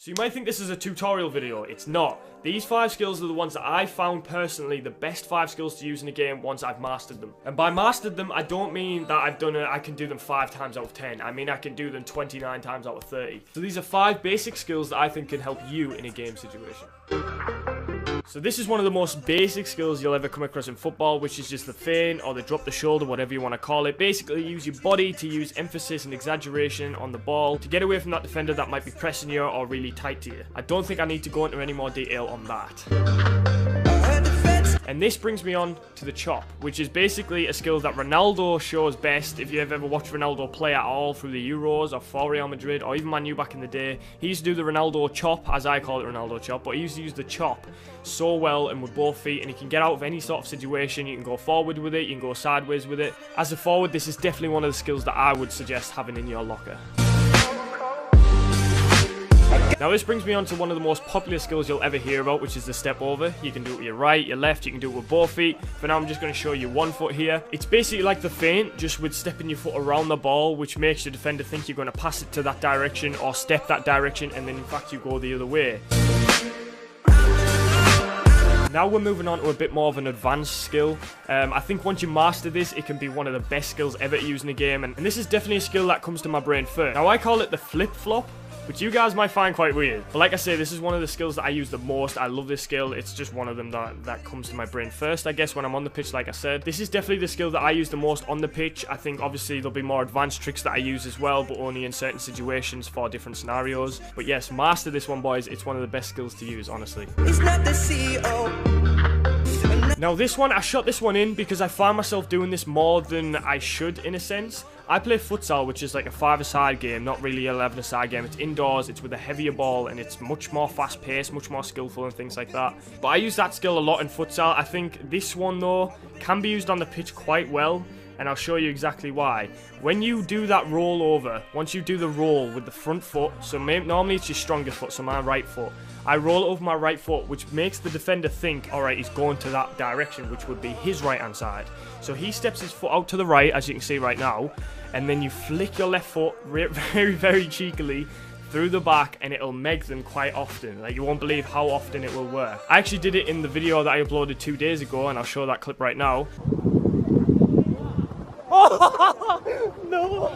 So you might think this is a tutorial video. It's not. These 5 skills are the ones that I found personally the best 5 skills to use in a game once I've mastered them. And by mastered them, I don't mean that I can do them 5 times out of 10. I mean I can do them 29 times out of 30. So these are 5 basic skills that I think can help you in a game situation. So this is one of the most basic skills you'll ever come across in football, which is just the feint or the drop the shoulder, whatever you want to call it. Basically, use your body to use emphasis and exaggeration on the ball to get away from that defender that might be pressing you or really tight to you. I don't think I need to go into any more detail on that. And this brings me on to the chop, which is basically a skill that Ronaldo shows best. If you've ever watched Ronaldo play at all through the Euros or for Real Madrid or even Man U back in the day, he used to do the Ronaldo chop, as I call it Ronaldo chop, but he used to use the chop so well and with both feet, and he can get out of any sort of situation. You can go forward with it, you can go sideways with it. As a forward, this is definitely one of the skills that I would suggest having in your locker. Now this brings me on to one of the most popular skills you'll ever hear about, which is the step over. You can do it with your right, your left, you can do it with both feet. For now I'm just going to show you one foot here. It's basically like the feint, just with stepping your foot around the ball, which makes your defender think you're going to pass it to that direction or step that direction, and then in fact you go the other way. Now we're moving on to a bit more of an advanced skill. I think once you master this, it can be one of the best skills ever to use in a game, and this is definitely a skill that comes to my brain first. Now I call it the flip-flop, which you guys might find quite weird. But like I say, this is one of the skills that I use the most. I love this skill. It's just one of them that comes to my brain first, I guess, when I'm on the pitch, like I said. This is definitely the skill that I use the most on the pitch. I think, obviously, there'll be more advanced tricks that I use as well, but only in certain situations for different scenarios. But yes, master this one, boys. It's one of the best skills to use, honestly. It's not the CEO. Now this one, I shot this one in because I find myself doing this more than I should, in a sense. I play futsal, which is like a 5-a-side game, not really an 11-a-side game. It's indoors, it's with a heavier ball, and it's much more fast-paced, much more skillful and things like that. But I use that skill a lot in futsal. I think this one, though, can be used on the pitch quite well, and I'll show you exactly why. When you do that roll over, once you do the roll with the front foot, so normally it's your strongest foot, so my right foot, I roll over my right foot, which makes the defender think, alright, he's going to that direction, which would be his right-hand side. So he steps his foot out to the right, as you can see right now, and then you flick your left foot very, very cheekily through the back, and it'll meg them quite often. Like, you won't believe how often it will work. I actually did it in the video that I uploaded 2 days ago, and I'll show that clip right now. Oh, no!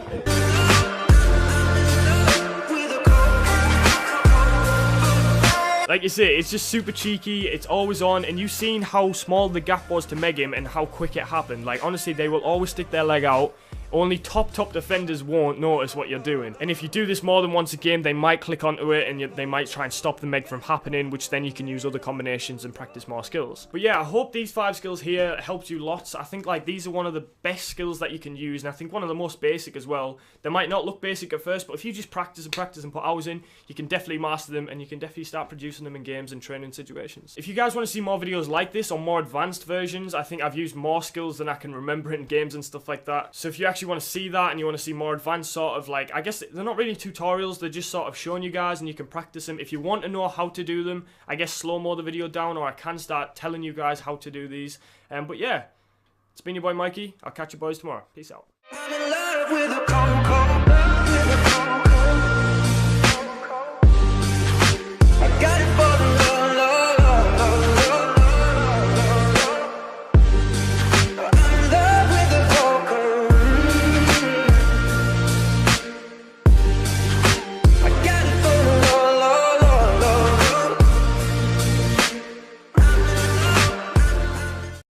Like you say, it's just super cheeky, it's always on, and you've seen how small the gap was to meg him and how quick it happened. Like, honestly, they will always stick their leg out. Only top defenders won't notice what you're doing. And if you do this more than once a game, they might click onto it and they might try and stop the meg from happening, which then you can use other combinations and practice more skills. But yeah, I hope these 5 skills here helped you lots. I think like these are one of the best skills that you can use, and I think one of the most basic as well. They might not look basic at first, but if you just practice and practice and put hours in, you can definitely master them, and you can definitely start producing them in games and training situations. If you guys want to see more videos like this or more advanced versions, I think I've used more skills than I can remember in games and stuff like that. So if you actually want to see that and you want to see more advanced sort of, like, I guess they're not really tutorials, they're just sort of showing you guys and you can practice them. If you want to know how to do them, I guess slow-mo the video down, or I can start telling you guys how to do these. But yeah, it's been your boy Mikey. I'll catch you boys tomorrow. Peace out.